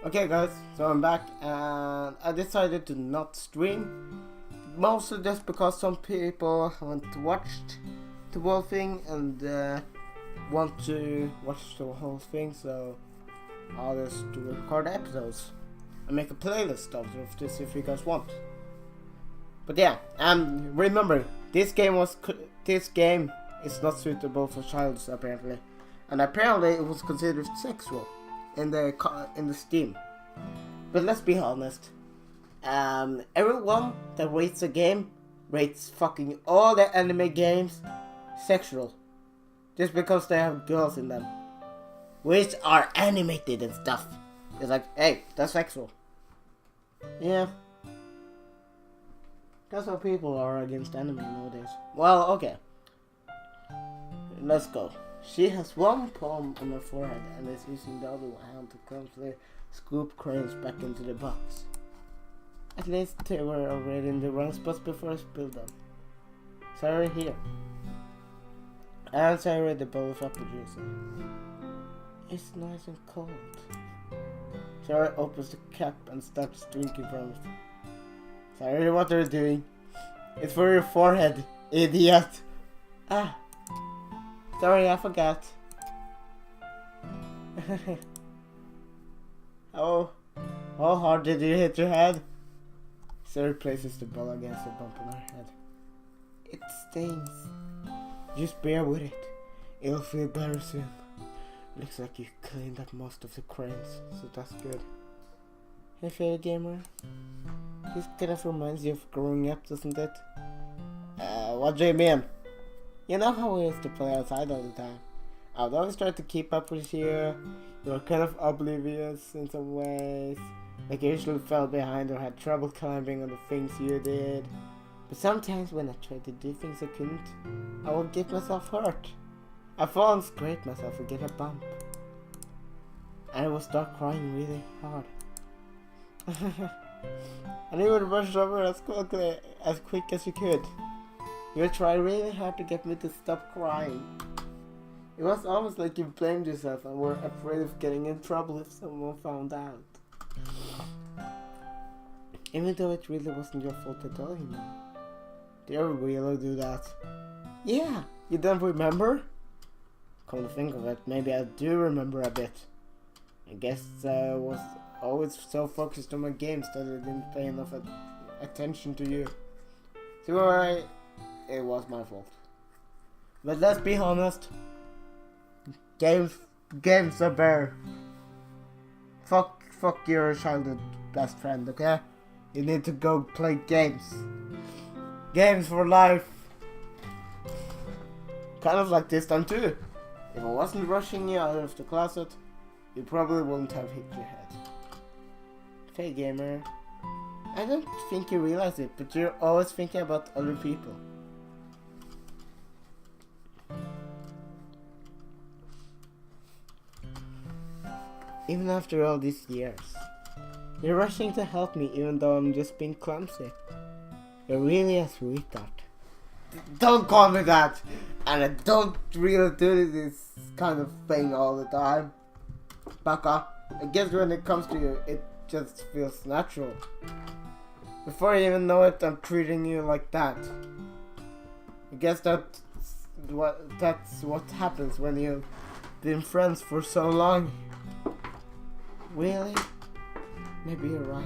Okay guys, so I'm back and I decided to not stream. Mostly just because some people haven't watched the whole thing and want to watch the whole thing, so I'll just record episodes and make a playlist of this if you guys want. But yeah, remember, this game is not suitable for childs apparently, and apparently it was considered sexual in the Steam. But let's be honest, everyone that rates a game rates fucking all the anime games sexual, just because they have girls in them, which are animated and stuff. It's like, hey, that's sexual. Yeah, that's how people are against anime nowadays. Well, okay, let's go. She has one palm on her forehead and is using the other hand to clumsily scoop crayons back into the box. At least they were already in the wrong spots before I spilled them. Sarah here. And Sarah the bowl of apple juice. It's nice and cold. Sarah opens the cap and starts drinking from it. Sarah, what are you doing? It's for your forehead, idiot. Ah. Sorry, I forgot. Oh, how hard did you hit your head? Sarah places the ball against the bump on her head. It stings. Just bear with it. It'll feel better soon. Looks like you cleaned up most of the crayons, so that's good. Hey, favorite gamer. This kind of reminds you of growing up, doesn't it? What do you mean? You know how we used to play outside all the time? I would always try to keep up with you. You were kind of oblivious in some ways. Like you usually fell behind or had trouble climbing on the things you did. But sometimes when I tried to do things I couldn't, I would get myself hurt. I fall and scrape myself and get a bump. And I would start crying really hard. And you would rush over as quick as you could. You would try really hard to get me to stop crying. It was almost like you blamed yourself and were afraid of getting in trouble if someone found out. Even though it really wasn't your fault at all, you know. Do you really do that? Yeah, you don't remember? Come to think of it, maybe I do remember a bit. I guess I was always so focused on my games that I didn't pay enough attention to you. So it was my fault. But let's be honest. Games are better. Fuck your childhood best friend, okay? You need to go play games. Games for life. Kind of like this time too. If I wasn't rushing you out of the closet, you probably wouldn't have hit your head. Hey gamer. I don't think you realize it, but you're always thinking about other people. Even after all these years, you're rushing to help me even though I'm just being clumsy. You're really a sweetheart. Don't call me that! And I don't really do this kind of thing all the time. Baka, I guess when it comes to you, it just feels natural. Before you even know it, I'm treating you like that. I guess that's what happens when you've been friends for so long. Really? Maybe you're right.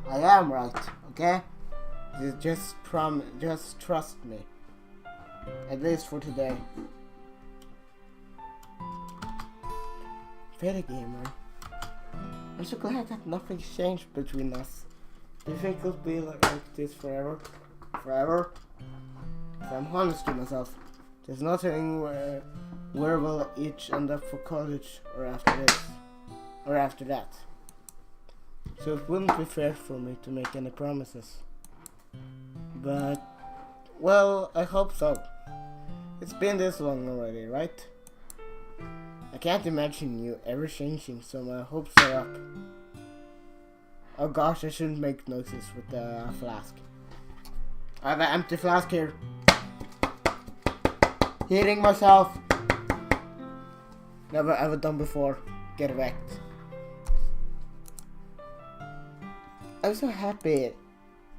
I am right, okay? Just trust me. At least for today. Fair gamer. I'm so glad that nothing's changed between us. Do you think it'll be like this forever? Forever? If I'm honest to myself, there's nothing where we'll each end up for college or after this. Or after that. So it wouldn't be fair for me to make any promises. But, well, I hope so. It's been this long already, right? I can't imagine you ever changing, so my hopes are up. Oh gosh, I shouldn't make noises with the flask. I have an empty flask here. Hitting myself. Never ever done before. Get wrecked. I'm so happy.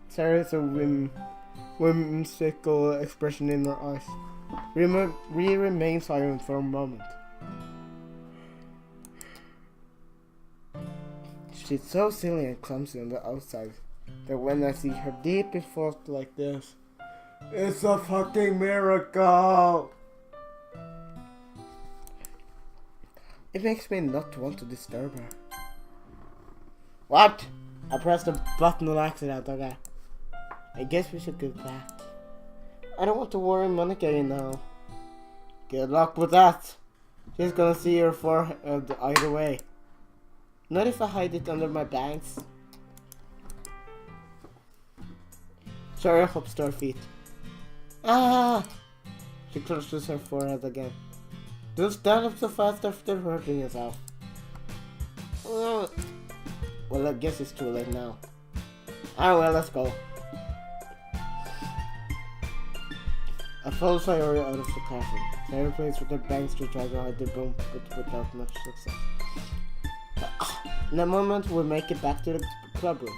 Sarah's a whimsical expression in her eyes. We remain silent for a moment. She's so silly and clumsy on the outside that when I see her deep in thought like this, it's a fucking miracle! It makes me not want to disturb her. What? I pressed a button on accident, okay? I guess we should go back. I don't want to worry Monica now. Good luck with that. She's gonna see her forehead either way. Not if I hide it under my bangs. Sarah hops to her feet. Ah! She clutches her forehead again. Don't stand up so fast after hurting yourself. Well, I guess it's too late now. Oh well, let's go. I follow Sayori out of the classroom. Sayori plays with her bangs to try to hide the boom, but without much success. In a moment, we'll make it back to the club room.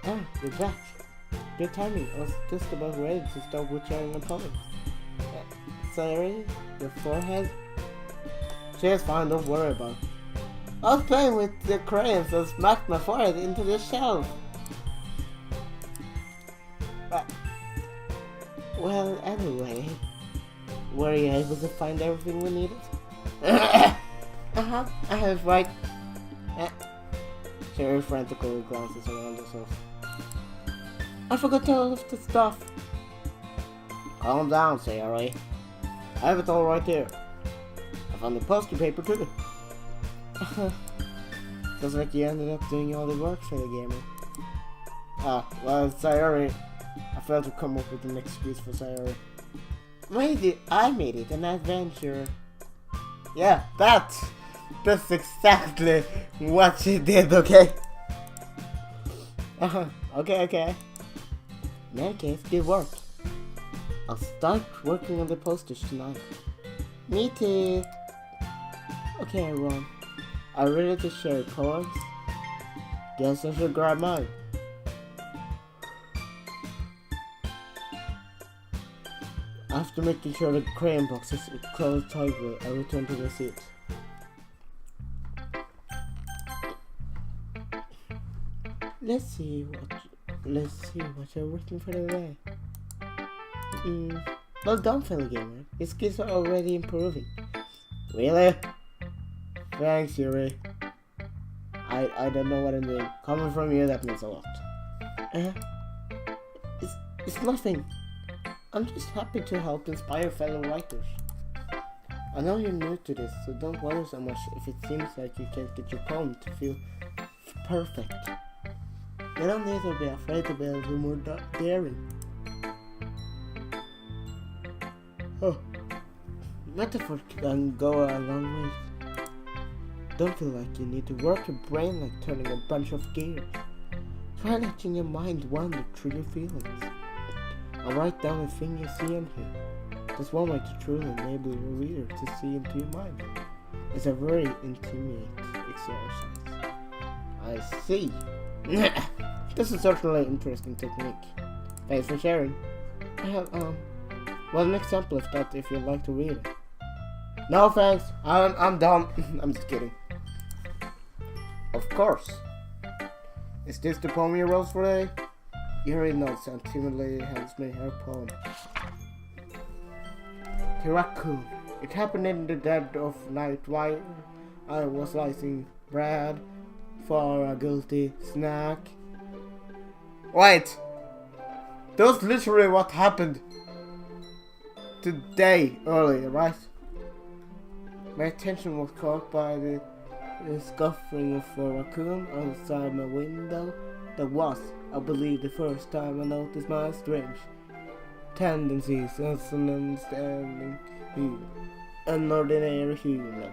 Ah, you're back. Good timing. I was just about ready to start withdrawing a poem. Sayori, your forehead? She is fine, don't worry about it. I was playing with the crayons and smacked my forehead into the shelf. Well, anyway, were you able to find everything we needed? I have right. Sayori frantically glances around herself. I forgot all of the stuff. Calm down, Sayori. I have it all right here. I found the poster paper too. Sounds like you ended up doing all the work for the gamer. Well, Sayori. I failed to come up with an excuse for Sayori. I made it an adventure. Yeah, that's exactly what she did, okay? Okay. In any case, good work. I'll start working on the posters tonight. Me too. Okay, everyone. Are you ready to share poems? Guess I should grab mine. After making sure the crayon box is closed tightly, I return to the seat. Let's see what you've written for the day. Well done, fellow gamer. Your skills are already improving. Really? Thanks, Yuri. I don't know what I'm doing. Coming from you, that means a lot. It's nothing. I'm just happy to help inspire fellow writers. I know you're new to this, so don't worry so much if it seems like you can't get your poem to feel perfect. You don't need to be afraid to be a little more daring. Oh, metaphor can go a long way. Don't feel like you need to work your brain like turning a bunch of gears. Try letting your mind wander through your feelings. I'll write down the thing you see and hear. There's one way to truly enable your reader to see into your mind. It's a very intimate exercise. I see. This is certainly an interesting technique. Thanks for sharing. I have, well, an example of that if you'd like to read it. No thanks, I'm done. I'm just kidding. Of course. Is this the poem you wrote for today? Yuri nods and timidly hands me her poem. The raccoon. It happened in the dead of night while I was slicing bread for a guilty snack. Wait! That was literally what happened today earlier, right? My attention was caught by the scuffling of a raccoon outside my window. That was, I believe, the first time I noticed my strange tendencies as an ordinary human.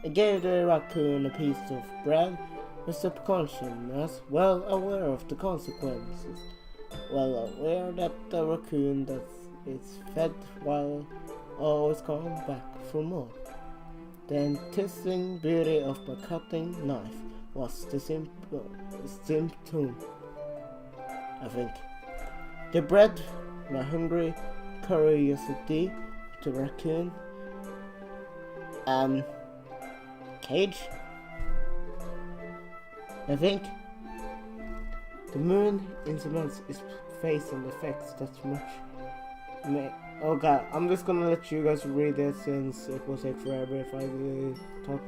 I gave the raccoon a piece of bread with subconsciousness, well aware of the consequences, well aware that the raccoon that is fed while always coming back for more. The enticing beauty of my cutting knife was the symptom, I think. The bread, my hungry curiosity to raccoon, cage, I think. The moon instruments its face and effects that much. Okay, I'm just gonna let you guys read it since it will take forever if I talk.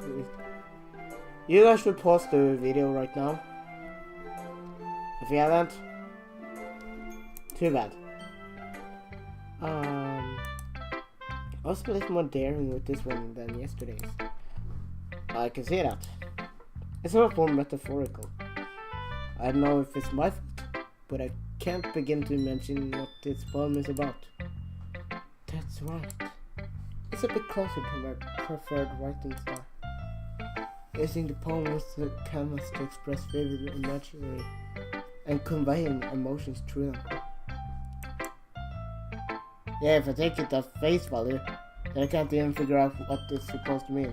You guys should pause the video right now. If you haven't, too bad. I was a bit more daring with this one than yesterday's. I can see that. It's a lot more metaphorical. I don't know if it's my fault, but I can't begin to imagine what this poem is about. That's right. It's a bit closer to my preferred writing style. Using the poem as the canvas to express vivid imagery and conveying emotions through them. Yeah, if I take it at face value, then I can't even figure out what it's supposed to mean.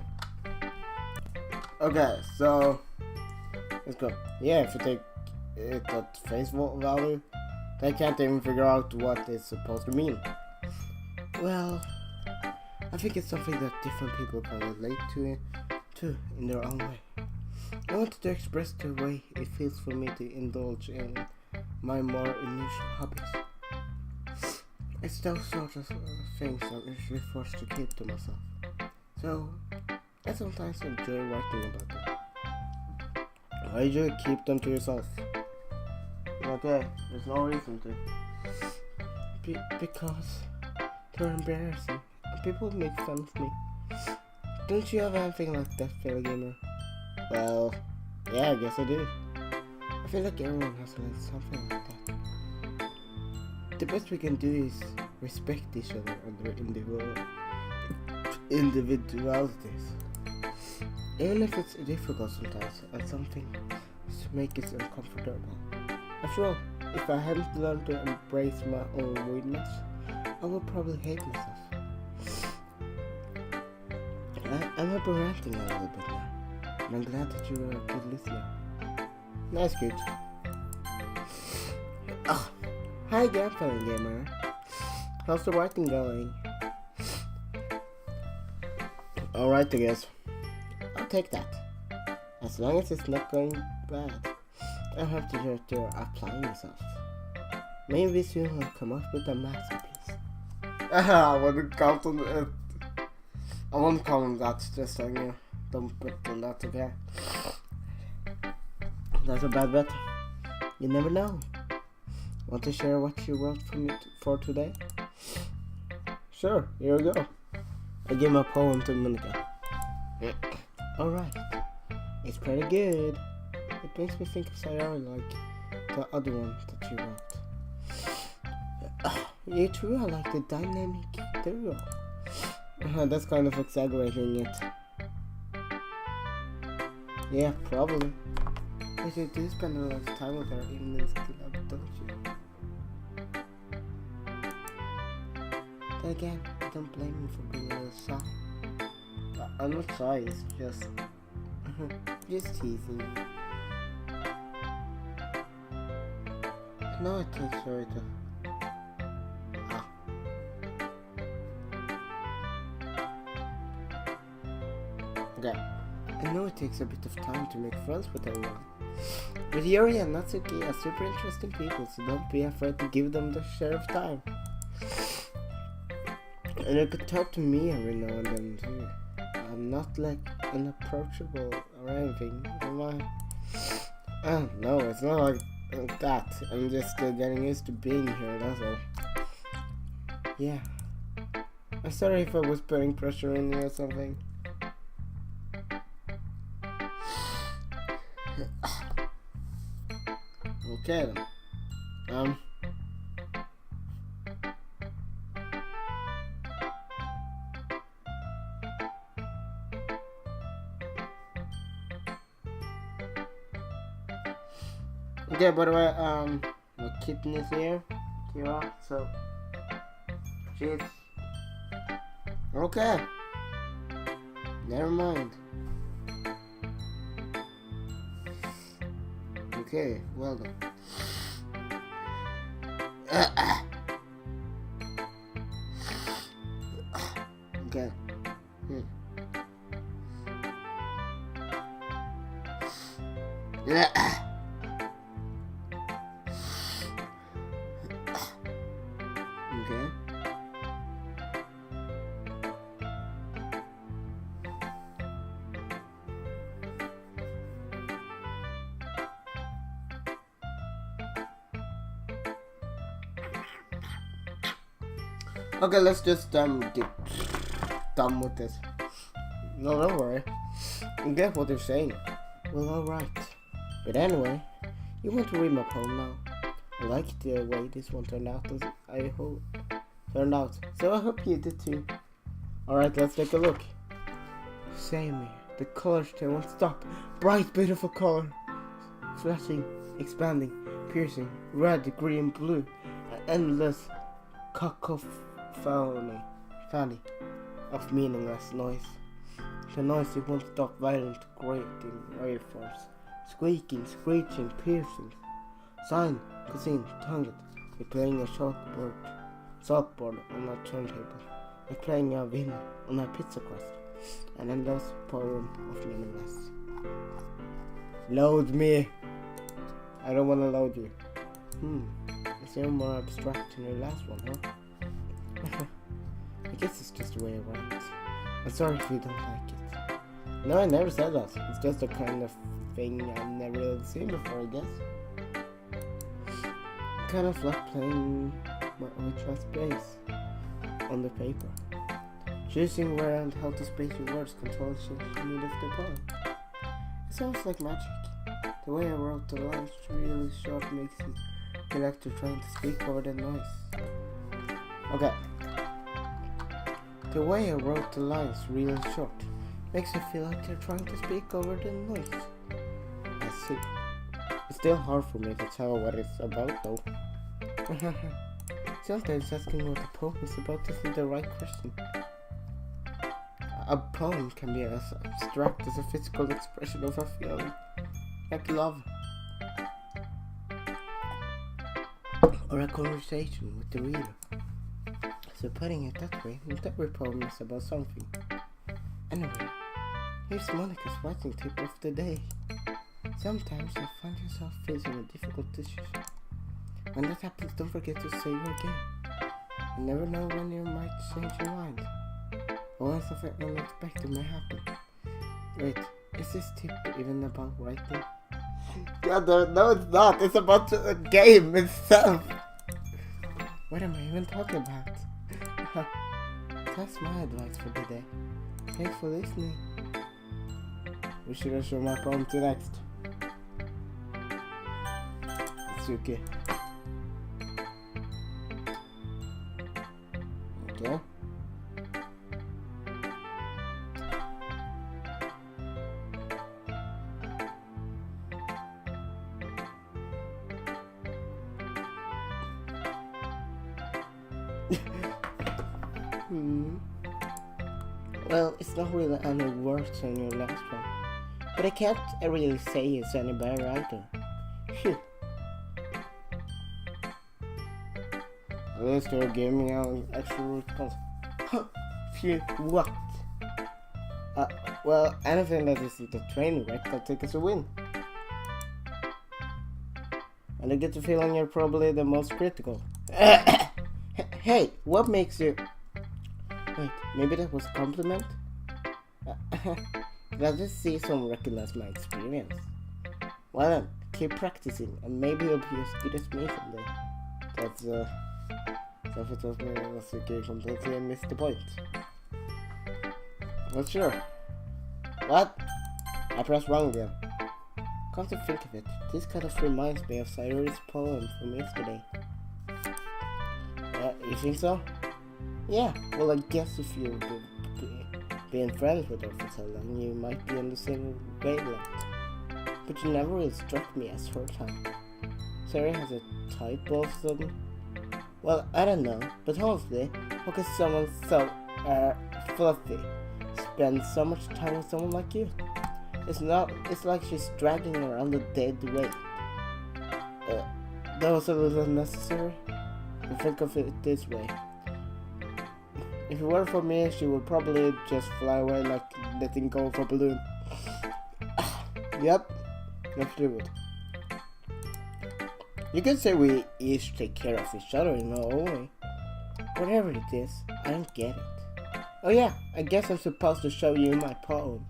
Okay, so let's go. Yeah, if I take it at face value, then I can't even figure out what it's supposed to mean. Well, I think it's something that different people can relate to in their own way. I wanted to express the way it feels for me to indulge in my more unusual hobbies. It's those sorts of things I'm usually forced to keep to myself. So, I sometimes enjoy writing about them. Why do you keep them to yourself? Okay, there's no reason to. Because they're embarrassing. People make fun of me. Don't you have anything like that, fellow gamer? Well, yeah, I guess I do. I feel like everyone has something like that. The best we can do is respect each other and their individualities. Even if it's difficult sometimes and something to make it uncomfortable. After all, if I hadn't learned to embrace my own weirdness, I would probably hate myself. I'm ranting a little bit now, and I'm glad that you were a good listener. Nice, good. Oh, hi again, fellow gamer. How's the writing going? Alright, I guess. I'll take that. As long as it's not going bad. I have to start applying myself. Maybe soon I'll come up with a masterpiece. I wouldn't count on it. I won't count on that, just on you. Don't put on that, okay? That's a bad bet. You never know. Want to share what you wrote for me for today? Sure, here we go. I give my poem to Monica. Alright. It's pretty good. It makes me think of Sayara like the other one that you wrote. You too are like the dynamic duo. That's kind of exaggerating it. Yeah, probably. But you do spend a lot of time with her even in the club, don't you? Then again, I don't blame you for being a little shy. I'm not shy, it's just... just teasing. No, it takes her to... Okay. I know it takes a bit of time to make friends with everyone. But Yuri and Natsuki are super interesting people, so don't be afraid to give them the share of time. And you could talk to me every now and then too. I'm not like unapproachable or anything, am I? No, it's not like that. I'm just getting used to being here, that's all. Yeah. I'm sorry if I was putting pressure on you or something. Okay then. Okay, by the way, my kitten is here, Kira, so she's okay. Never mind. Okay, well done. Okay. Okay. Okay, let's just get done with this. No, don't worry. I get what you're saying. Well, alright. But anyway, you want to read my poem now? I like the way this one turned out, so I hope you did too. Alright, let's take a look. Same here. The colors they won't stop. Bright, beautiful color. Flashing, expanding, piercing, red, green, blue. An endless cacophony of meaningless noise. The noise it won't stop, violent, grating waveforms. Squeaking, screeching, piercing. Sign, cuisine, tongued. We're playing a chalkboard on a turntable. We're playing a violin on a pizza crust. An endless poem of meaningless. Load me! I don't want to load you. It's even more abstract than your last one, huh? I guess it's just the way I write. I'm sorry if you don't like it. No, I never said that. It's just a kind of thing I've never really seen before, I guess. Kind of like playing with my space on the paper. Choosing where and how to speak your words controls the mood of the poem. It sounds like magic. The way I wrote the lines really short makes it feel like you're trying to speak over the noise. Okay. The way I wrote the lines really short makes it feel like you're trying to speak over the noise. I see. It's still hard for me to tell what it's about though. Sometimes asking what a poem is about isn't the right question. A poem can be as abstract as a physical expression of a feeling, like love, or a conversation with the reader. So putting it that way, not every poem is about something. Anyway, here's Monica's writing tip of the day. Sometimes you find yourself facing a difficult decision. When that happens, don't forget to save your game. You never know when you might change your mind. Or when something unexpected may happen. Wait, is this tip even about writing? No, it's not. It's about the game itself. What am I even talking about? That's my advice for the day. Thanks for listening. We should have shown my poem to next. It's okay. Okay. Well, it's not really any worse than your last one, but I can't really say it's any better either. Phew. At least you're giving me an actual response. Phew, what? Well, anything that isn't a train wreck, I'll take as a win. And I get the feeling you're probably the most critical. Hey, what makes you... Wait, maybe that was a compliment? Glad to see someone recognize my experience. Well then, keep practicing and maybe you'll be as good as me someday. That's Sophie told me I was okay completely and missed the point. Not sure. What? I pressed wrong again. Come to think of it, this kind of reminds me of Sayori's poem from yesterday. You think so? Yeah, well I guess if you've been friends with her for so long, you might be on the same wavelength. But you never really struck me as her type. Sayori has a type of some... Well, I don't know, but honestly, how can someone so fluffy, spend so much time with someone like you. It's like she's dragging around a dead weight. That was a little unnecessary. Think of it this way. If it weren't for me, she would probably just fly away like letting go of a balloon. Yep, she would. You could say we each take care of each other in our own way. Whatever it is, I don't get it. Oh yeah, I guess I'm supposed to show you my poem.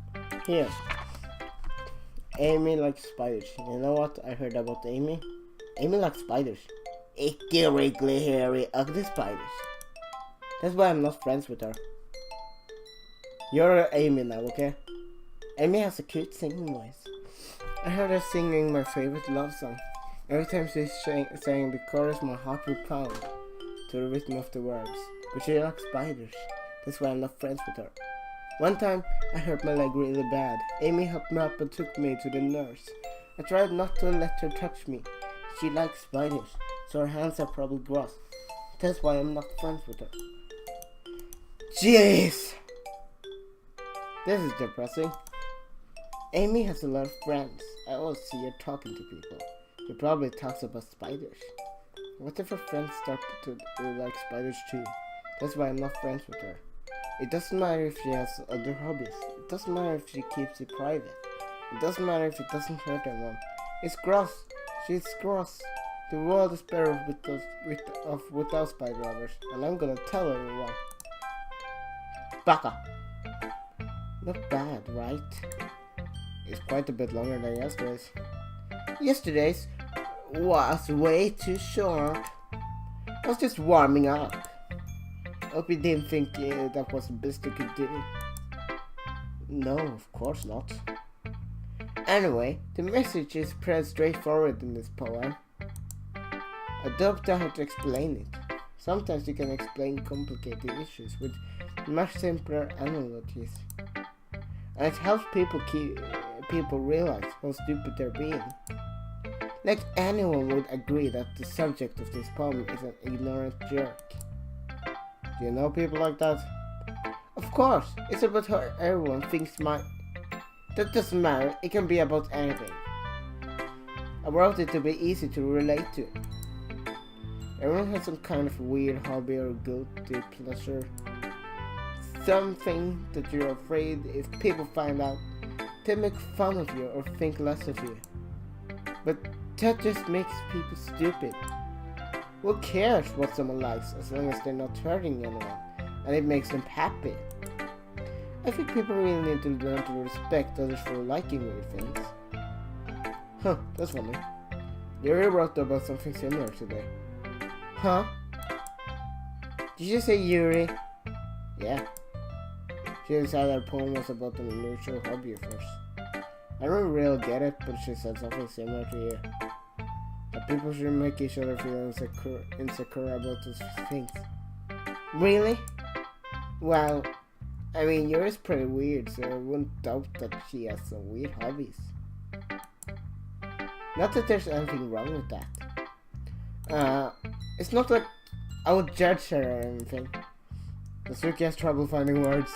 Here. Amy likes spiders. You know what I heard about Amy? Amy likes spiders. Icky, wriggly, hairy, ugly spiders. That's why I'm not friends with her. You're Amy now, okay? Amy has a cute singing voice. I heard her singing my favorite love song. Every time she sang the chorus, my heart would pound to the rhythm of the words. But she likes spiders. That's why I'm not friends with her. One time, I hurt my leg really bad. Amy helped me up and took me to the nurse. I tried not to let her touch me. She likes spiders, so her hands are probably gross. That's why I'm not friends with her. Jeez! This is depressing. Amy has a lot of friends. I always see her talking to people. She probably talks about spiders. What if her friends start to like spiders too? That's why I'm not friends with her. It doesn't matter if she has other hobbies. It doesn't matter if she keeps it private. It doesn't matter if it doesn't hurt anyone. It's gross. She's gross. The world is better without spider lovers, and I'm gonna tell everyone. Baka. Not bad, right? It's quite a bit longer than yesterday's. Yesterday's was way too short. I was just warming up. Hope you didn't think that was the best you could do. No, of course not. Anyway, the message is pretty straightforward in this poem. I don't know how to explain it. Sometimes you can explain complicated issues with much simpler analogies. And it helps people realize how stupid they're being. Like anyone would agree that the subject of this poem is an ignorant jerk. Do you know people like that? Of course, it's about how everyone thinks that doesn't matter, it can be about anything. I wrote it to be easy to relate to. Everyone has some kind of weird hobby or guilty pleasure. Something that you're afraid if people find out, they make fun of you or think less of you. But that just makes people stupid. Who cares what someone likes as long as they're not hurting anyone and it makes them happy? I think people really need to learn to respect others for liking weird things. Huh, that's funny. Yuri wrote about something similar today. Huh? Did you say Yuri? Yeah. She decided her poem was about an unusual hobby of hers. I don't really get it, but she said something similar to you. That people should make each other feel insecure about those things. Really? Well, I mean, yours pretty weird, so I wouldn't doubt that she has some weird hobbies. Not that there's anything wrong with that. It's not like I would judge her or anything. The Suki has trouble finding words.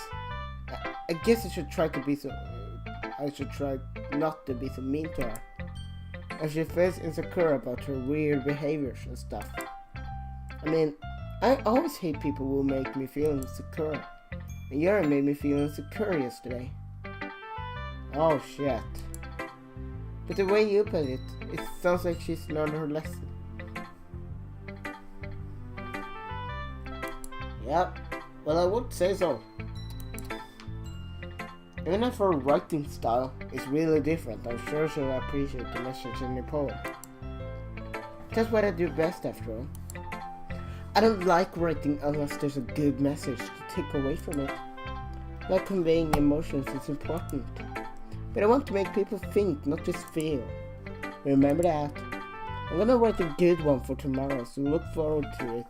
I guess I should try not to be so mean to her. And she feels insecure about her weird behaviors and stuff. I mean, I always hate people who make me feel insecure. And Yuri made me feel insecure yesterday. Oh shit. But the way you put it, it sounds like she's learned her lesson. Yep, well I would say so. Even if her writing style is really different, I'm sure she'll appreciate the message in the poem. That's what I do best after all. I don't like writing unless there's a good message to take away from it. Like conveying emotions is important. But I want to make people think, not just feel. Remember that. I'm gonna write a good one for tomorrow, so look forward to it.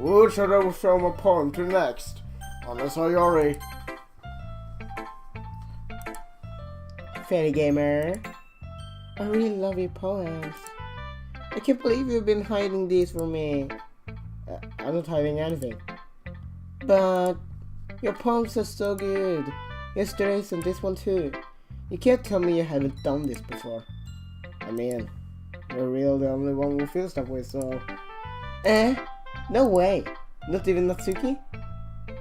Who should I show my poem to next? Unless I Yuri. Fairy Gamer. I really love your poems. I can't believe you've been hiding these from me. I'm not hiding anything. But your poems are so good. Yesterday's and this one too. You can't tell me you haven't done this before. I mean, you're really the only one who feels that way, so... No way. Not even Natsuki?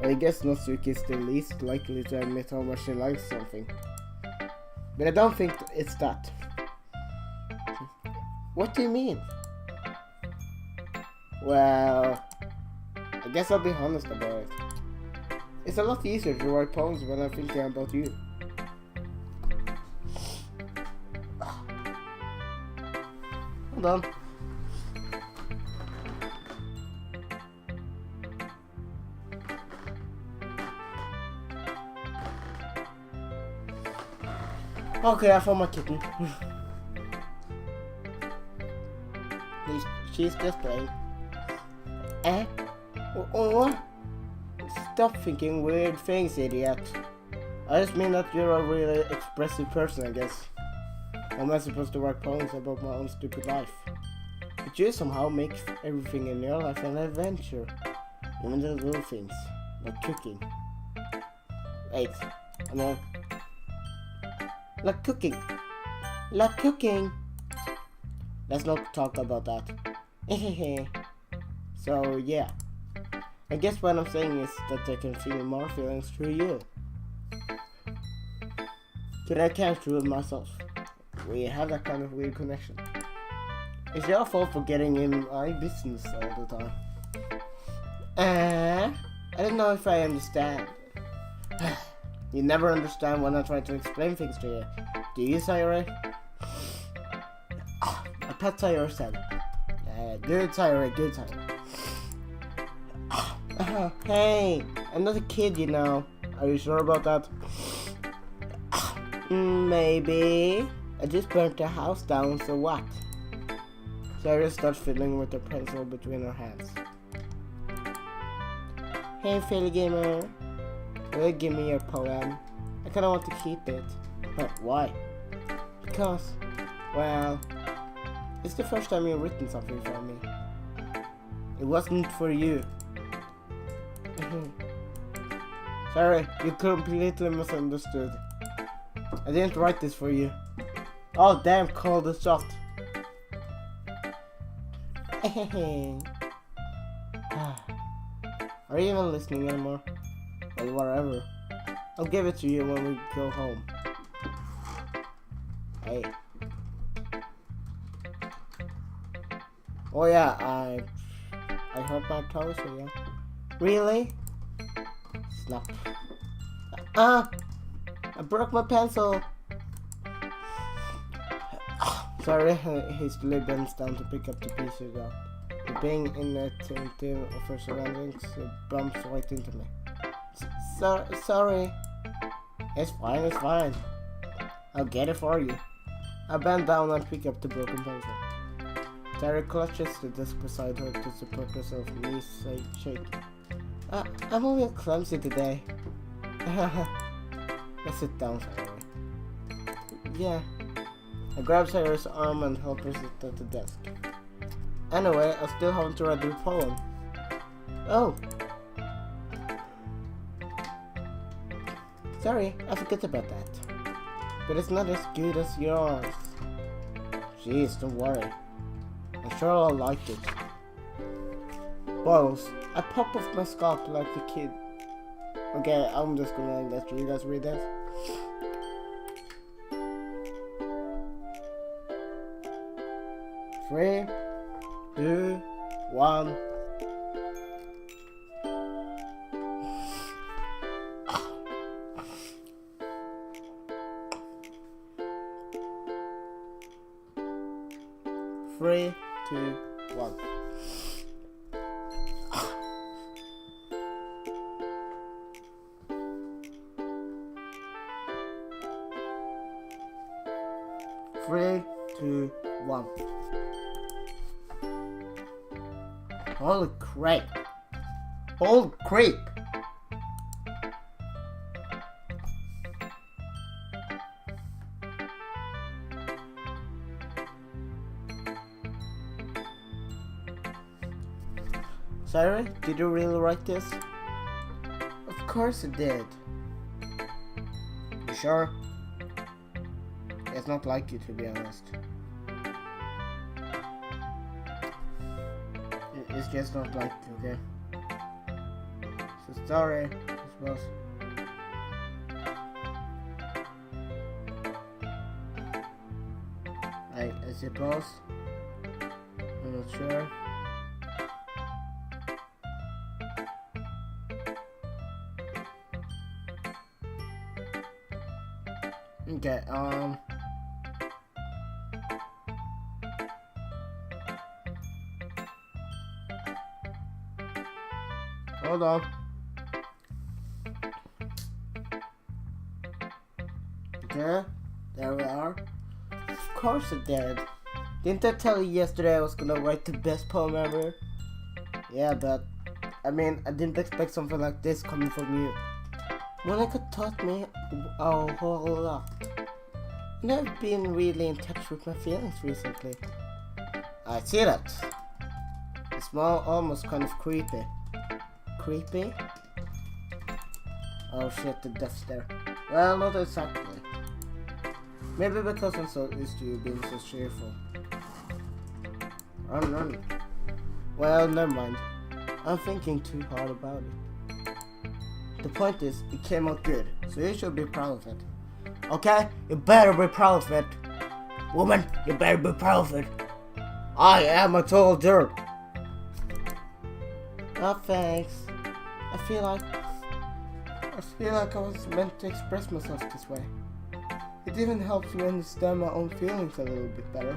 Well, I guess Natsuki is the least likely to admit how much she likes something. But I don't think it's that. What do you mean? Well, I guess I'll be honest about it. It's a lot easier to write poems when I'm thinking about you. Hold on. Okay, I found my kitten. She's just playing. What? Stop thinking weird things, idiot. I just mean that you're a really expressive person, I guess. How am I supposed to write poems about my own stupid life? But you somehow make everything in your life an adventure. Even the little things, like cooking. Wait, I know. Like cooking. Like cooking. Let's not talk about that. So yeah. I guess what I'm saying is that I can feel more feelings through you. But I can't through myself. We have that kind of weird connection. It's your fault for getting in my business all the time. I don't know if I understand. You never understand when I try to explain things to you. Do you, Sayori? A pet Sayori said. Good Sayori, good Sayori. Hey, I'm not a kid, you know. Are you sure about that? Maybe. I just burnt the house down, so what? Sayori starts fiddling with the pencil between her hands. Hey, Philly Gamer. Will you give me your poem? I kinda want to keep it. But why? Because, well, it's the first time you've written something for me. It wasn't for you. Sorry, you completely misunderstood. I didn't write this for you. Oh damn, call the shot. Are you even listening anymore? Or whatever. I'll give it to you when we go home. Hey. Oh yeah, I hurt my toes here. Really? Snap. I broke my pencil. Sorry, hastily bends down to pick up the pieces up. Being inattentive of her surroundings, it bumps right into me. Sorry. It's fine. I'll get it for you. I bend down and pick up the broken pencil. Terry clutches the desk beside her to support herself, knees shaking. I'm a little clumsy today. Let's sit down, Sayori. Yeah. I grab Sayori's arm and help her sit at the desk. Anyway, I still haven't read the poem. Oh. Sorry, I forgot about that. But it's not as good as yours. Jeez, don't worry. I'm sure I'll like it. Balls, I pop off my scalp like a kid. Okay, I'm just gonna let you guys read that. Three, 2, 1. Three, 2, 1. Three, 2, 1. Holy crap! Holy crap! Sorry, did you really write this? Of course it did. You sure? It's not like you, to be honest. It's just not like you, okay? So sorry, I suppose. I suppose. I'm not sure. Okay, hold on. Okay, there we are. Of course it did. Didn't I tell you yesterday I was gonna write the best poem ever? Yeah, but I mean, I didn't expect something like this coming from you. Monica taught me a whole lot. And I've been really in touch with my feelings recently. I see that. It's more almost kind of creepy. Creepy? Oh shit, the death's there. Well, not exactly. Maybe because I'm so used to you being so cheerful. Well, never mind. I'm thinking too hard about it. The point is, it came out good, so you should be proud of it. Okay? You better be proud of it. Woman, you better be proud of it. I am a total jerk. Oh, thanks. I feel like I was meant to express myself this way. It even helps me understand my own feelings a little bit better.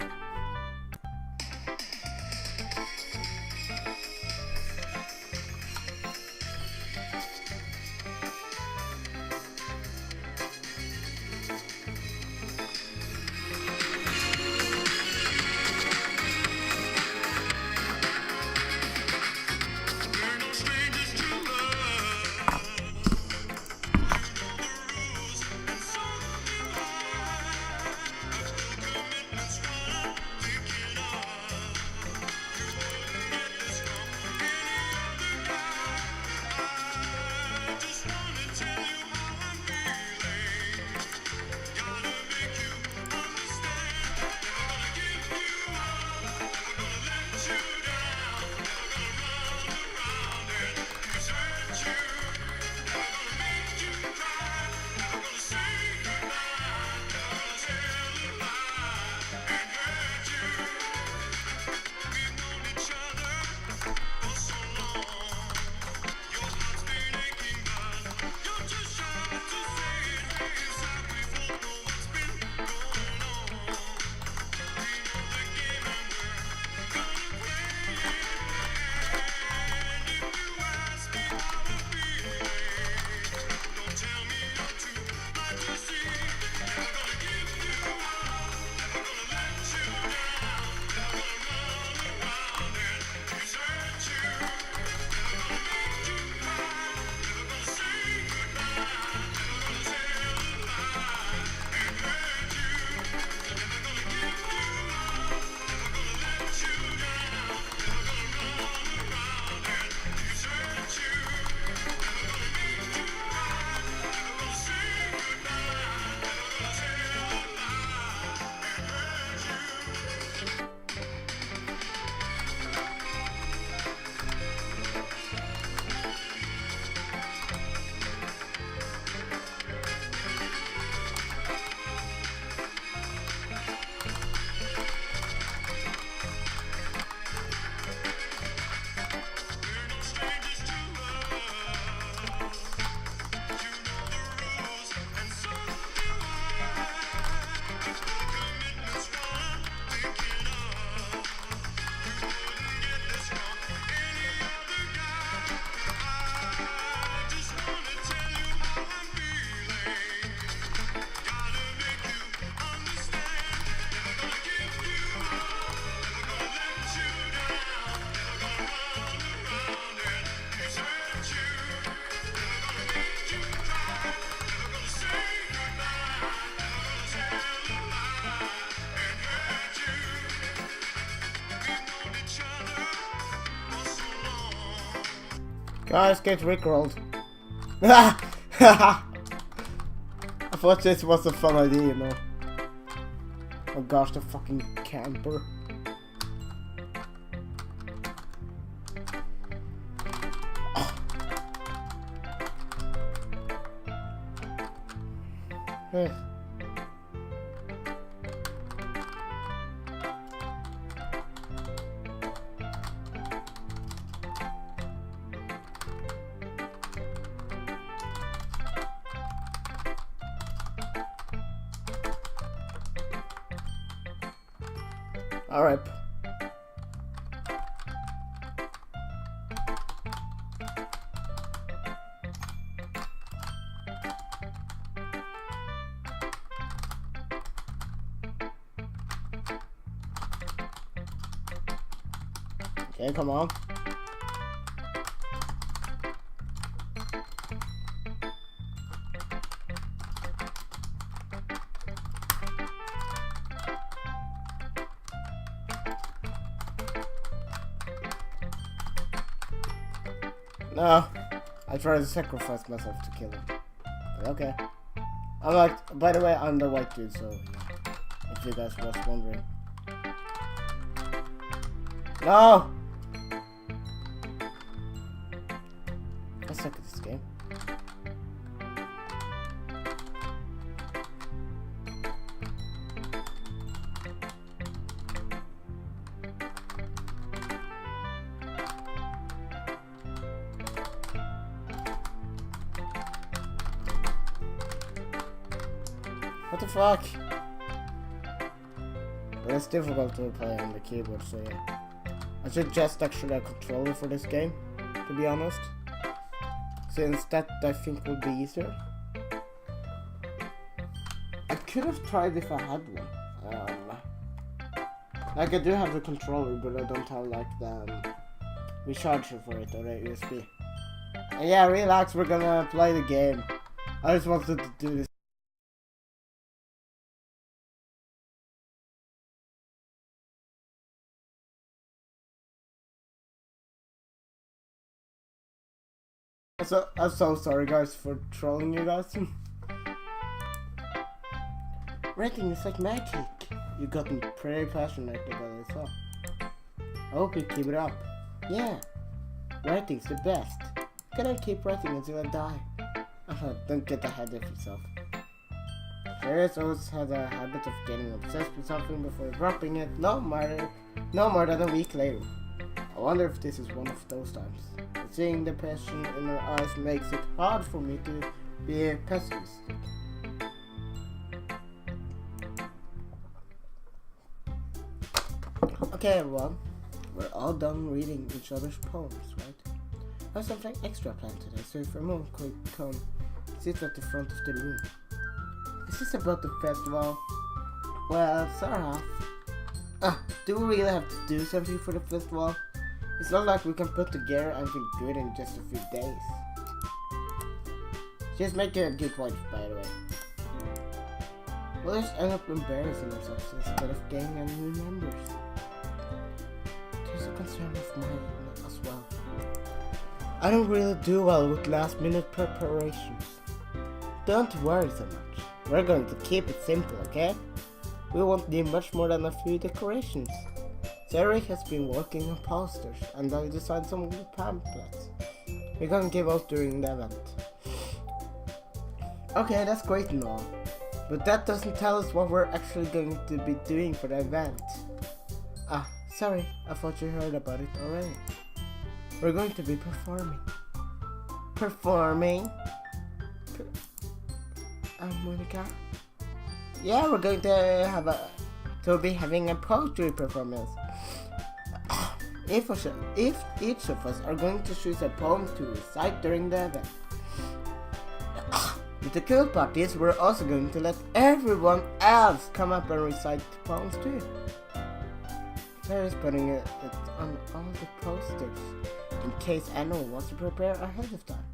Guys, get rickrolled. I thought this was a fun idea, you know. Oh gosh, the fucking camper. Ugh. Alright. Okay, come on. No, I tried to sacrifice myself to kill him. But okay. I'm like, by the way, I'm the white dude, so yeah, if you guys was wondering. No! I suck at this game. What the fuck? But it's difficult to play on the keyboard, so yeah. I should just actually a controller for this game, to be honest. Since that I think would be easier. I could have tried if I had one. Like I do have the controller, but I don't have like the recharger for it or a USB. And yeah, relax, we're gonna play the game. I just wanted to do this. So, I'm so sorry guys for trolling you guys. Writing is like magic. You've gotten pretty passionate about it, so I hope you keep it up. Yeah, writing's the best. Can I keep writing until I die? Don't get ahead of yourself. Players always had a habit of getting obsessed with something before dropping it, no more than a week later. I wonder if this is one of those times. But seeing the passion in her eyes makes it hard for me to be pessimistic. Okay everyone, we're all done reading each other's poems, right? I have something extra planned today, so if everyone could come sit at the front of the room. Is this about the festival? Well, sort of. Do we really have to do something for the festival? It's not like we can put together anything good in just a few days. Just making a good point, by the way. We'll just end up embarrassing ourselves instead of gaining any new members. There's a concern of mine as well. I don't really do well with last minute preparations. Don't worry so much. We're going to keep it simple, okay? We won't need much more than a few decorations. Eric has been working on posters and I designed some good pamphlets we're gonna give out during the event. Okay, that's great and all, but that doesn't tell us what we're actually going to be doing for the event. Sorry, I thought you heard about it already. We're going to be performing. Performing? Monica? Yeah, we're going to be having a poetry performance. If each of us are going to choose a poem to recite during the event. But the cool part is we're also going to let everyone else come up and recite the poems too. Sarah's putting it on all the posters in case anyone wants to prepare ahead of time.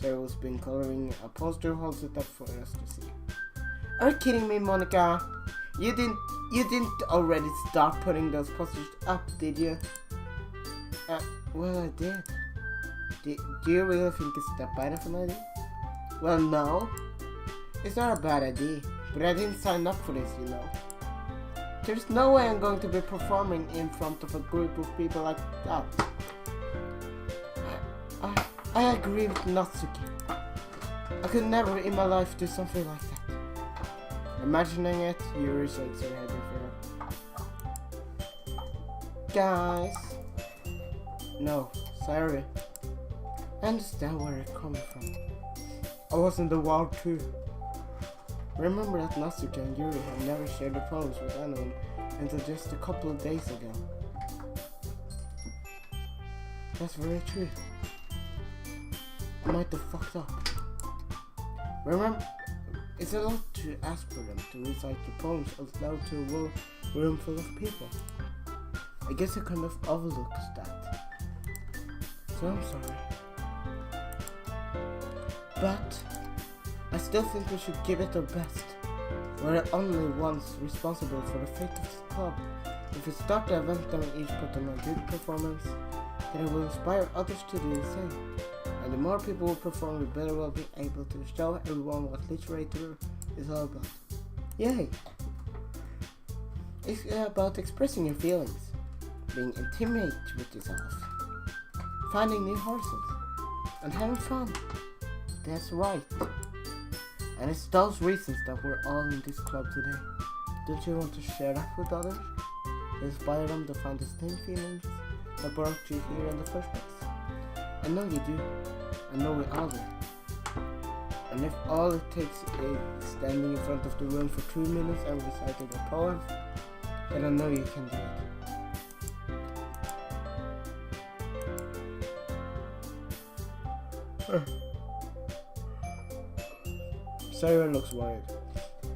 Sarah's been coloring a poster, holds it up for us to see. Are you kidding me, Monica? You didn't already start putting those posters up, did you? Well, I did. Do you really think it's that bad of an idea? Well, no. It's not a bad idea, but I didn't sign up for this, you know. There's no way I'm going to be performing in front of a group of people like that. I agree with Natsuki. I could never in my life do something like that. Imagining it, Yuri shakes her head in fear. Guys. No, sorry. I understand where you're coming from. I was in the war too. Remember that Natsuki and Yuri have never shared their poems with anyone until just a couple of days ago. That's very true. I might have fucked up. Remember, it's a lot to ask for them to recite the poems out loud to a room full of people. I guess I kind of overlooked that. So I'm sorry. But I still think we should give it our best. We're the only ones responsible for the fate of this club. If we start the event and we each put on a good performance, then it will inspire others to do the same. And the more people will perform, the better we'll be able to show everyone what literature is all about. Yay! It's about expressing your feelings, being intimate with yourself, finding new horses, and having fun. That's right. And it's those reasons that we're all in this club today. Don't you want to share that with others? Inspire them to find the same feelings that brought you here in the first place? I know you do. I know we all do. And if all it takes is standing in front of the room for 2 minutes and reciting a poem, then I know you can do it. Sarah looks worried.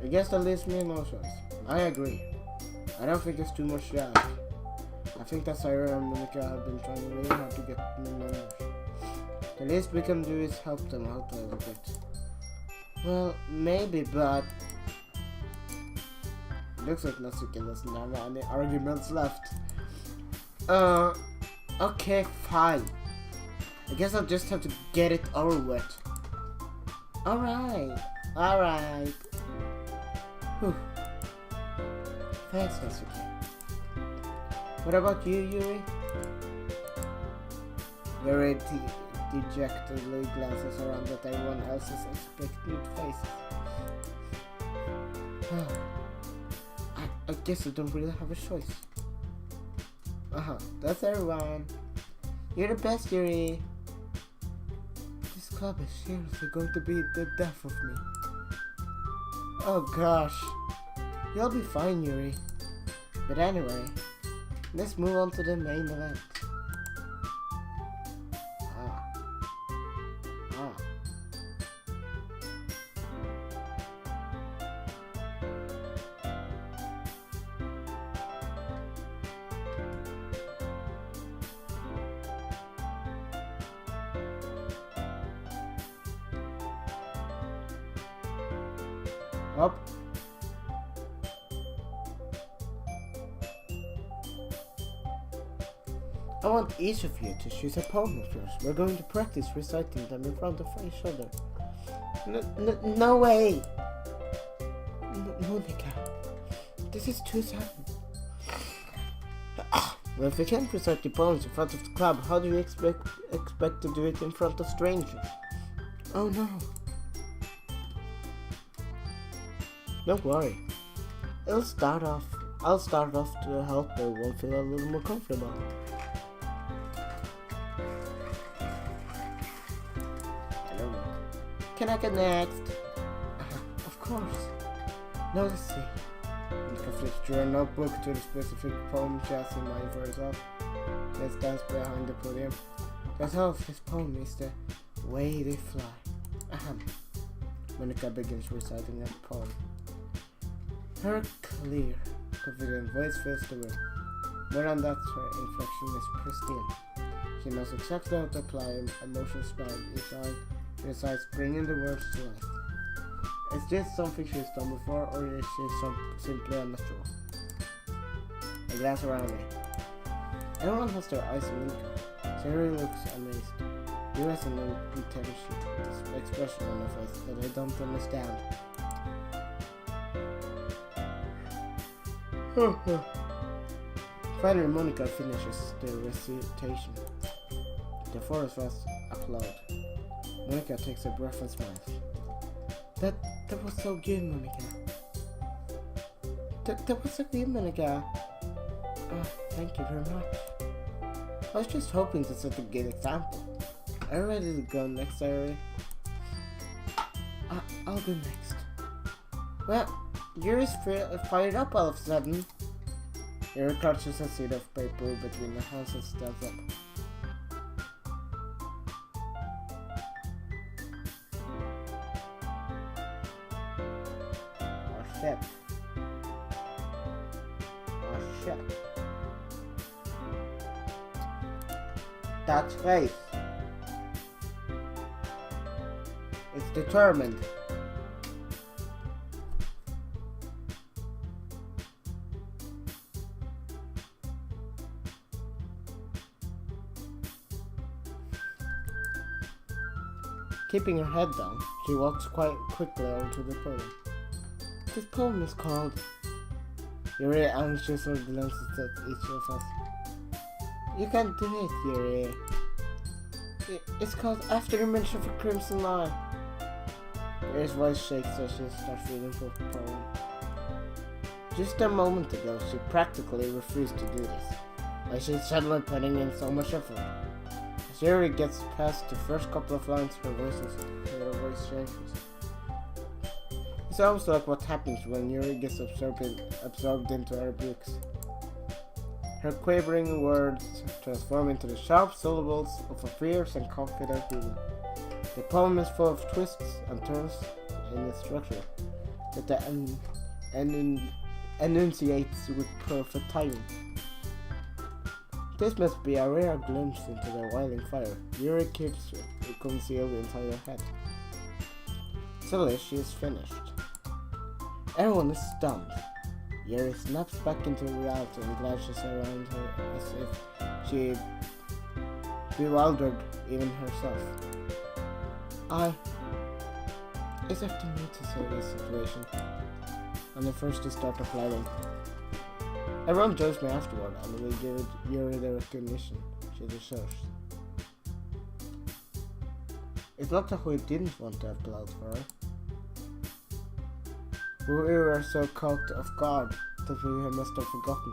I guess that leaves me no choice. I agree. I don't think it's too much to ask. I think that Sarah and Monica have been trying really hard to get new members. The least we can do is help them out a little bit. Well, maybe, but looks like Natsuki doesn't have any arguments left. Okay, fine. I guess I'll just have to get it over with. Alright. Whew. Thanks, Natsuki. What about you, Yuri? Yuri dejectedly glances around at everyone else's expectant faces. I guess I don't really have a choice. That's everyone. You're the best, Yuri. This club is seriously going to be the death of me. Oh gosh. You'll be fine, Yuri. But anyway, let's move on to the main event. Up. I want each of you to choose a poem of yours. We're going to practice reciting them in front of each other. No way! Monica, this is too sudden. Well, if we can't recite the poems in front of the club, how do you expect to do it in front of strangers? Oh no. Don't worry. I'll start off to help everyone feel a little more comfortable. Can I get next? Of course. Now let's see. Monica flips through a notebook to the specific poem she has in mind for herself. Let's dance behind the podium. The title of this poem is The Way They Fly. Monica begins reciting that poem. Her clear, confident voice fills the room. More than that, her inflection is pristine. She knows exactly how to apply emotions behind each line. She recites, bringing the words to life. Is this something she's done before, or is she simply a natural? I glance around me. Everyone has their eyes on Monica. Terry looks amazed. He has an intention expression on her face that I don't understand. Finally, Monica finishes the recitation. The four of us applaud. Monica takes a breath and smiles. That was so good, Monica. That was so good, Monica. Thank you very much. I was just hoping to set a good example. Are you ready to go next, Ari? I'll go next. Well, Yuri's fired up all of a sudden. Yuri clutches a sheet of paper between the hands and stands up. Oh shit. Oh shit. That face. It's determined. Keeping her head down, she walks quite quickly over to the podium. This poem is called... Yuri anxiously glances at each of us. You can't do it, Yuri. It's called After the Mention of a Crimson Line. Yuri's voice shakes as she starts reading the poem. Just a moment ago, she practically refused to do this. Why she's suddenly putting in so much effort. As Yuri gets past the first couple of lines, her voice changes. It's almost like what happens when Yuri gets absorbed into her books. Her quavering words transform into the sharp syllables of a fierce and confident woman. The poem is full of twists and turns in its structure that the enunciates with perfect timing. This must be a rare glimpse into the wailing fire Yuri keeps concealed inside her head. Suddenly she is finished. Everyone is stunned. Yuri snaps back into reality and glances around her as if she bewildered even herself. It's up to me to solve this situation. I'm the first to start applauding. Everyone joins me afterward and we give Yuri the recognition she deserves. It's not that we didn't want to applaud for her. We were so caught off guard that we must have forgotten.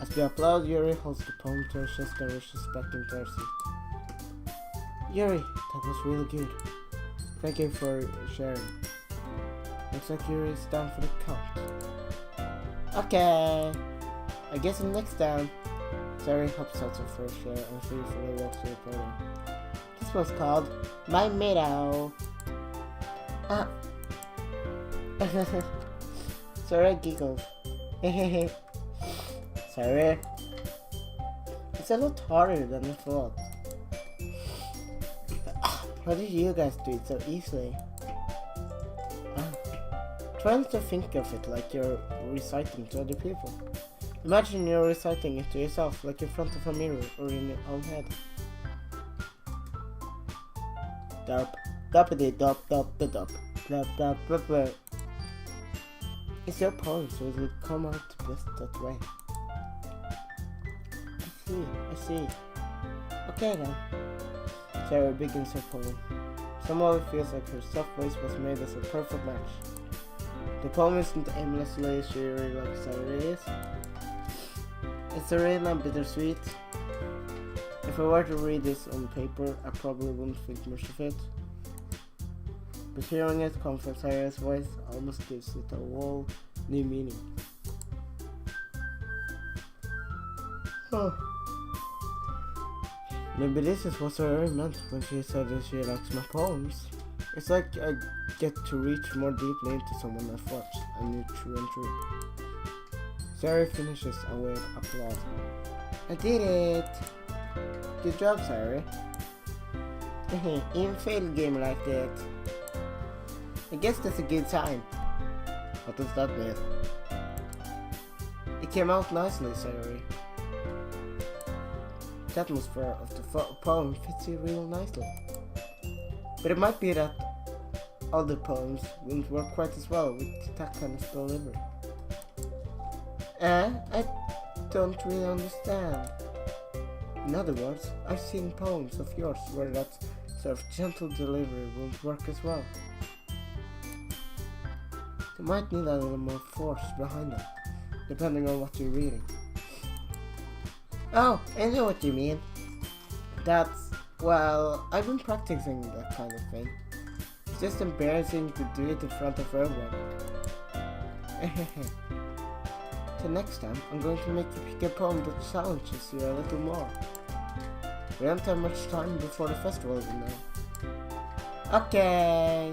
As we applaud, Yuri holds the poem to her chest and rushes back into her seat. Yuri, that was really good. Thank you for sharing. Looks like Yuri is down for the count. Okay, I guess I'm next down. Yuri hops out of her chair and fearfully walks to the podium. This was called My Meadow. Sorry, I giggled. Sorry. It's a lot harder than I thought. How did you guys do it so easily? Try not to think of it like you're reciting to other people. Imagine you're reciting it to yourself, like in front of a mirror or in your own head. Derp. Doppity dop dop da dop. Blah blah blah blah. It's your poem, so it will come out best that way. I see. Okay then. Sarah begins her poem. Somehow it feels like her soft voice was made as a perfect match. The poem isn't aimlessly cheery like Sarah is. It's serene and bittersweet. If I were to read this on paper, I probably wouldn't think much of it. But hearing it come from Sarah's voice almost gives it a whole new meaning. Maybe this is what Sarah meant when she said that she likes my poems. It's like I get to reach more deeply into someone I've watched and knew true and true. Sarah finishes and we applaud. I did it! Good job, Sarah. Even failed game like that. I guess that's a good sign. What does that mean? It came out nicely, Sarah. atmosphere of the poem fits you real nicely. But it might be that other poems wouldn't work quite as well with that kind of delivery. I don't really understand. In other words, I've seen poems of yours where that sort of gentle delivery won't work as well. You might need a little more force behind them, depending on what you're reading. Oh, I know what you mean. I've been practicing that kind of thing. It's just embarrassing to do it in front of everyone. So next time, I'm going to make you pick a poem that challenges you a little more. We don't have much time before the festival, you know. Okay.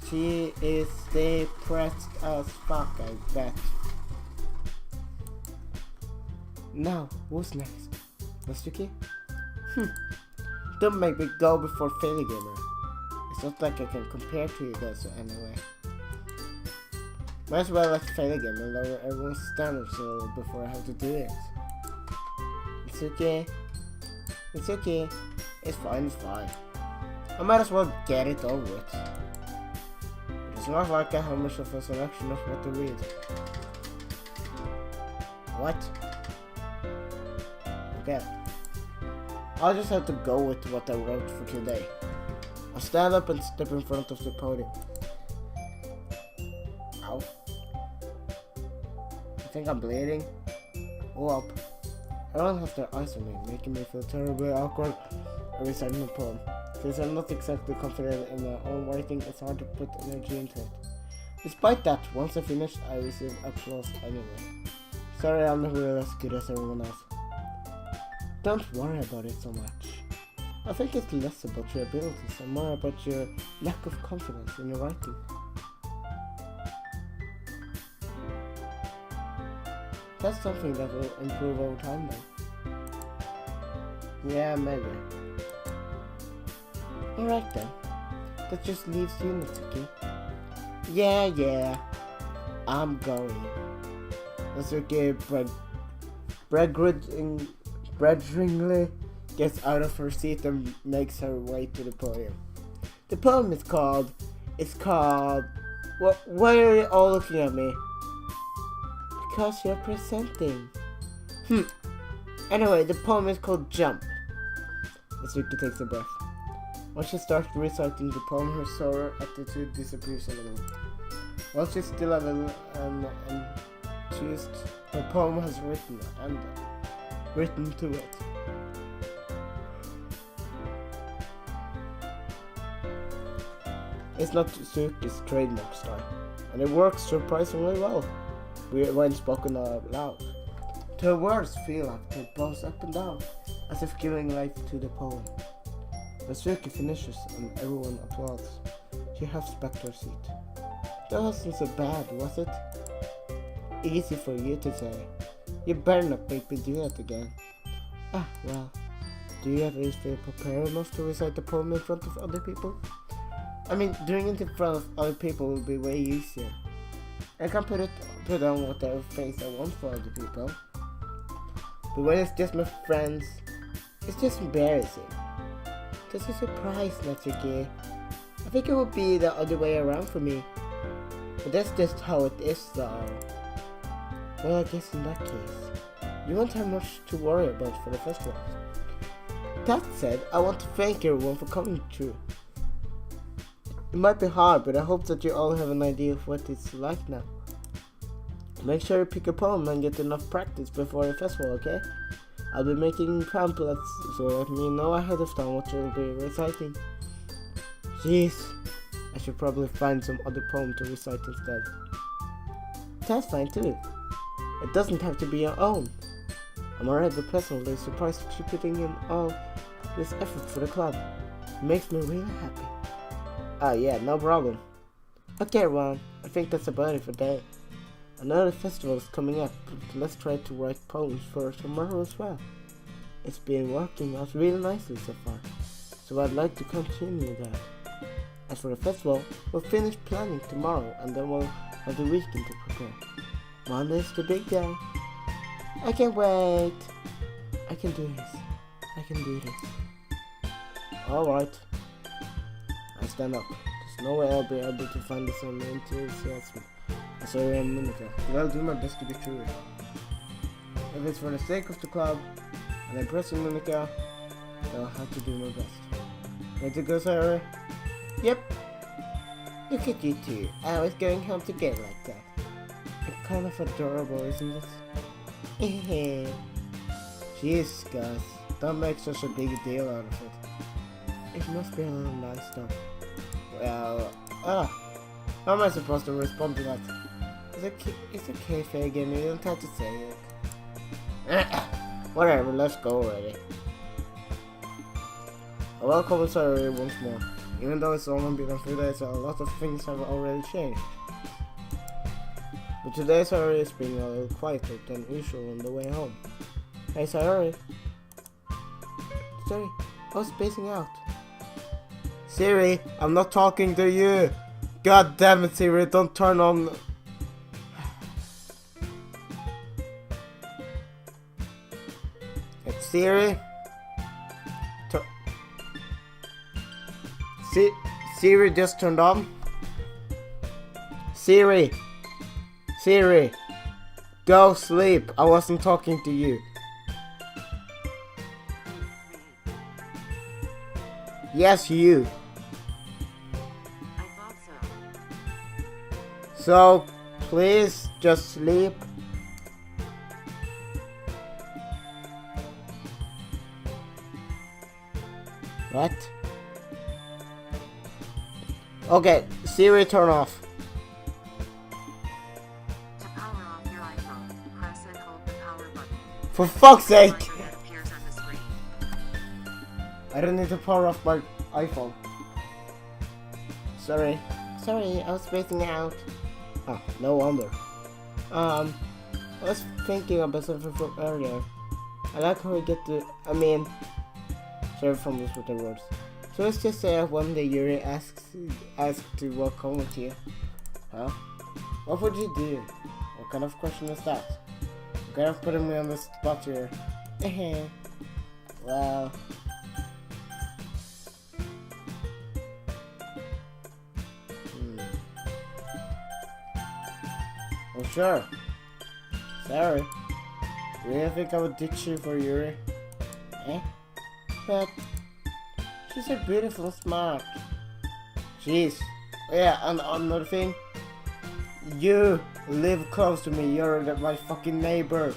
She is depressed as fuck, I bet. Now, who's next? Natsuki? Don't make me go before Failure Gamer. It's not like I can compare to you guys anyway. Might as well let Failure Gamer lower everyone's standards a little before I have to do it. It's okay. It's okay. It's fine, it's fine. I might as well get it over with. It's not like I have much of a selection of what to read. What? Okay. I'll just have to go with what I wrote for today. I'll stand up and step in front of the podium. Ow. I think I'm bleeding. Oh up. Everyone has their eyes on me, making me feel terribly awkward reciting the poem. Since I'm not exactly confident in my own writing, it's hard to put energy into it. Despite that, once I finish, I receive applause anyway. Sorry I'm not really as good as everyone else. Don't worry about it so much. I think it's less about your abilities and more about your lack of confidence in your writing. That's something that will improve over time though. Yeah, maybe. Alright then. That just leaves you, Natsuki. Yeah. I'm going. Natsuki begrudgingly gets out of her seat and makes her way to the podium. The poem is called... Why are you all looking at me? Because you're presenting. Anyway, the poem is called Jump. Natsuki takes a breath. Once she starts reciting the poem, her sour attitude disappears a little. While she's still a little enthused, her poem has written to it. It's not Natsuki's trademark style, and it works surprisingly well when spoken out loud. Her words feel like they bounce up and down, as if giving life to the poem. Natsuki finishes and everyone applauds. She huffs back to her seat. That wasn't so bad, was it? Easy for you to say. You better not make me do that again. Well. Do you ever feel prepared enough to recite the poem in front of other people? I mean, doing it in front of other people will be way easier. I can put on whatever face I want for other people. But when it's just my friends, it's just embarrassing. That's a surprise, Natsuki. I think it would be the other way around for me. But that's just how it is though. Well, I guess in that case, you won't have much to worry about for the festival. That said, I want to thank everyone for coming through. It might be hard, but I hope that you all have an idea of what it's like now. Make sure you pick a poem and get enough practice before the festival, okay? I'll be making pamphlets, so let me know ahead of time what you'll be reciting. Jeez, I should probably find some other poem to recite instead. That's fine too. It doesn't have to be your own. I'm already pleasantly surprised that you're putting in all this effort for the club. It makes me really happy. Yeah, no problem. Okay everyone, I think that's about it for today. Another festival is coming up, but let's try to write poems for tomorrow as well. It's been working out really nicely so far, so I'd like to continue that. As for the festival, we'll finish planning tomorrow and then we'll have the weekend to prepare. Monday's the big day. I can't wait. I can do this. I can do this. Alright. I stand up. There's no way I'll be able to find the same enthusiasm as I am a minute ago, but I'll do my best to be true. If it's for the sake of the club and impressing Monica, I'll have to do my best. Ready to go, Sarah? Yep. Look at you two. I was going home together like that. It's kind of adorable, isn't it? Jeez, guys. Don't make such a big deal out of it. It must be a little nice though. Well, how am I supposed to respond to that? It's okay, Fagin. You don't have to say it. Whatever, let's go already. Welcome, Sarah, once more. Even though it's only been a few days, a lot of things have already changed. But today, Sarah is being a little quieter than usual on the way home. Hey, Sarah. Sorry, I was spacing out. Siri, I'm not talking to you. God damn it, Siri, don't turn on. It's Siri. Siri just turned on. Siri, go sleep. I wasn't talking to you. Yes, you. I thought so. So, please just sleep. What? Okay, Siri, turn off. To power off your iPhone, press and hold the power button. For fuck's sake! Reminder that appears on the screen. I don't need to power off my iPhone. Sorry, I was spacing out. Oh, no wonder. I was thinking about something from earlier. I like how we get to, sorry from those with the words. So let's just say one day Yuri asked to walk home with you. Huh? What would you do? What kind of question is that? You're kind of putting me on the spot here. Well... Oh sure. Sorry. Really think I would ditch you for Yuri? But she's so beautiful and smart. Jeez. Oh, yeah, and another thing. You live close to me. You're my fucking neighbor.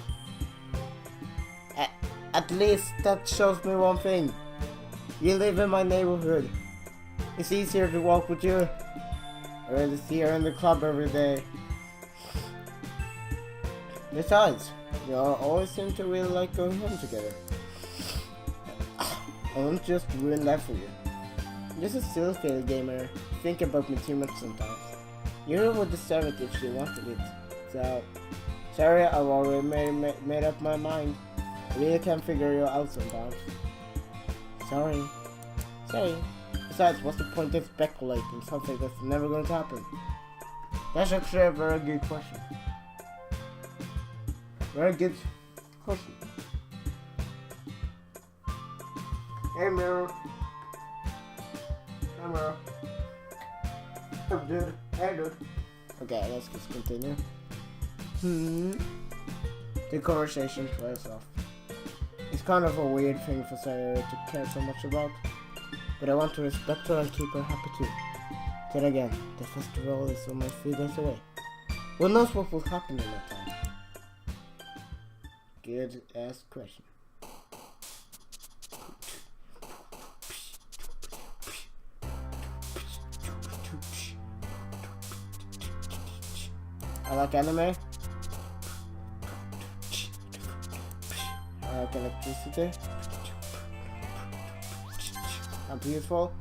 At least that shows me one thing. You live in my neighborhood. It's easier to walk with you. I rather see her in the club every day. Besides, you all always seem to really like going home together. I won't just ruin that for you. I'm just a silly failed gamer. Think about me too much sometimes. You would deserve it if she wanted it. So, sorry, I've already made up my mind. I really can't figure you out sometimes. Sorry. Besides, what's the point of speculating something that's never going to happen? That's actually a very good question. Very good question. Hey mirror. Oh dude. Hey dude. Okay, let's just continue. The conversation plays off. It's kind of a weird thing for Sarah to care so much about, but I want to respect her and keep her happy too. Then again, the festival is almost 3 days away. Who knows what will happen in that time? Good ass question. I like anime. I like electricity. I'm beautiful.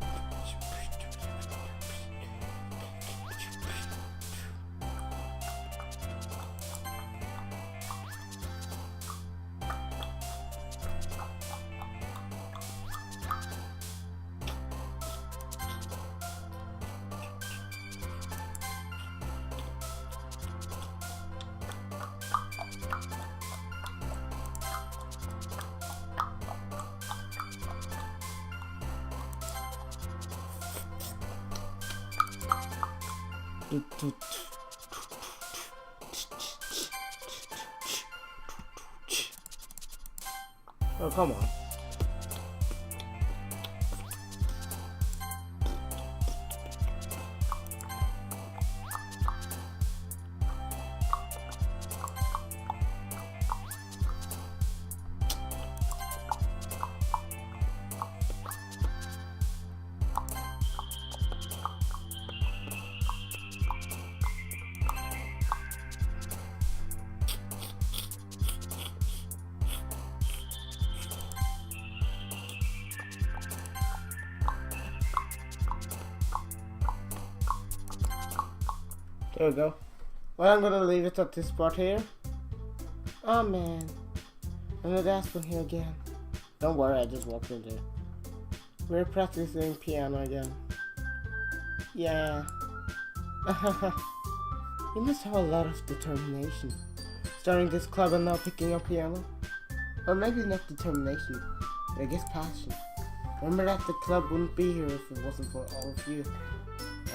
Oh, come on. There we go. Well, I'm gonna leave it at this part here. Oh man, another aspen here again. Don't worry, I just walked in there. We're practicing piano again. Yeah. You must have a lot of determination. Starting this club and now picking up piano. Or maybe not determination, but I guess passion. Remember that the club wouldn't be here if it wasn't for all of you.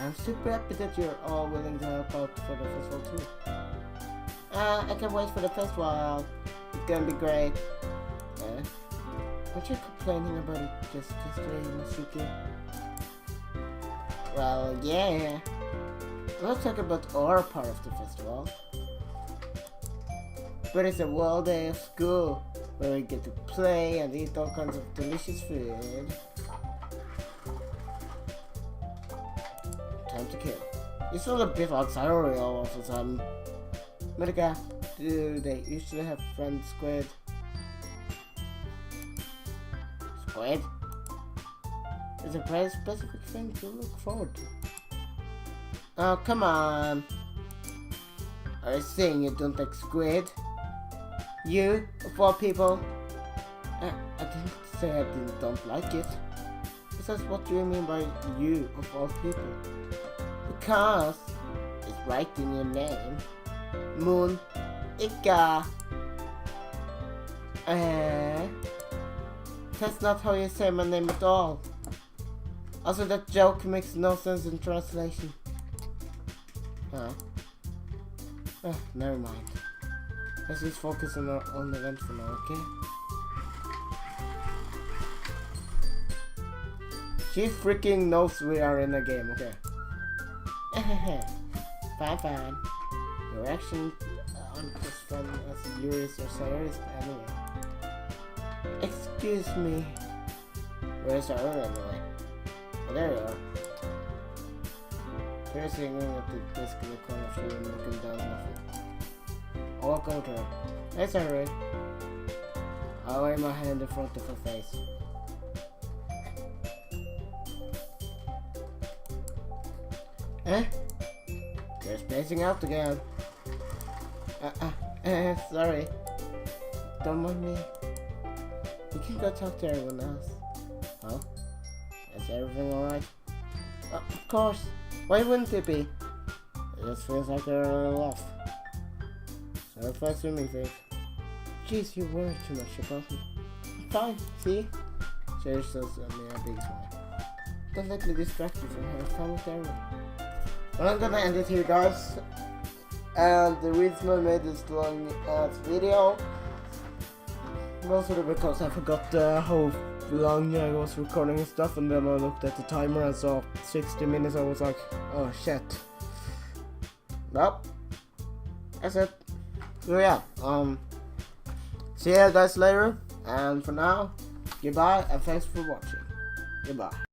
I'm super happy that you're all willing to help out for the festival too. I can't wait for the festival. It's gonna be great. Aren't you complaining about it just yesterday, Masuki? Well, yeah. Let's talk about our part of the festival. But it's a whole day of school where we get to play and eat all kinds of delicious food. Time to kill. You saw a bit outside all of a sudden. Medica, do they usually have friends squid? Squid? It's a very specific thing to look forward to. Oh, come on. Are you saying you don't like squid? You, of all people? I didn't say I don't like it. Besides, what do you mean by you, of all people? Because it's right in your name. Moon Ika. That's not how you say my name at all. Also, that joke makes no sense in translation. Never mind. Let's just focus on our own event for now, okay? She freaking knows we are in a game, okay? Fine. Your actions aren't as fun as Yuri's or Sayori's anyway. Excuse me. Where's our anyway? Oh, there you are. Here's hanging at the desk in the corner of the room looking down nothing. I'll walk over to her. Hey, Sayori. I'll lay my hand in front of her face. You're spacing out again. Sorry. Don't mind me. You can go talk to everyone else. Huh? Is everything alright? Of course. Why wouldn't it be? It just feels like they're a little off. So if I swimming face. Jeez, you worry too much about me. I'm fine, see? She shows me a big smile. Don't let me distract you from having fun with everyone. Well, I'm gonna end it here, guys. And the reason I made this long ass video mostly because I forgot how long I was recording and stuff, and then I looked at the timer and saw 60 minutes. I was like, oh shit. Well, that's it. So yeah, see you guys later, and for now, goodbye and thanks for watching. Goodbye.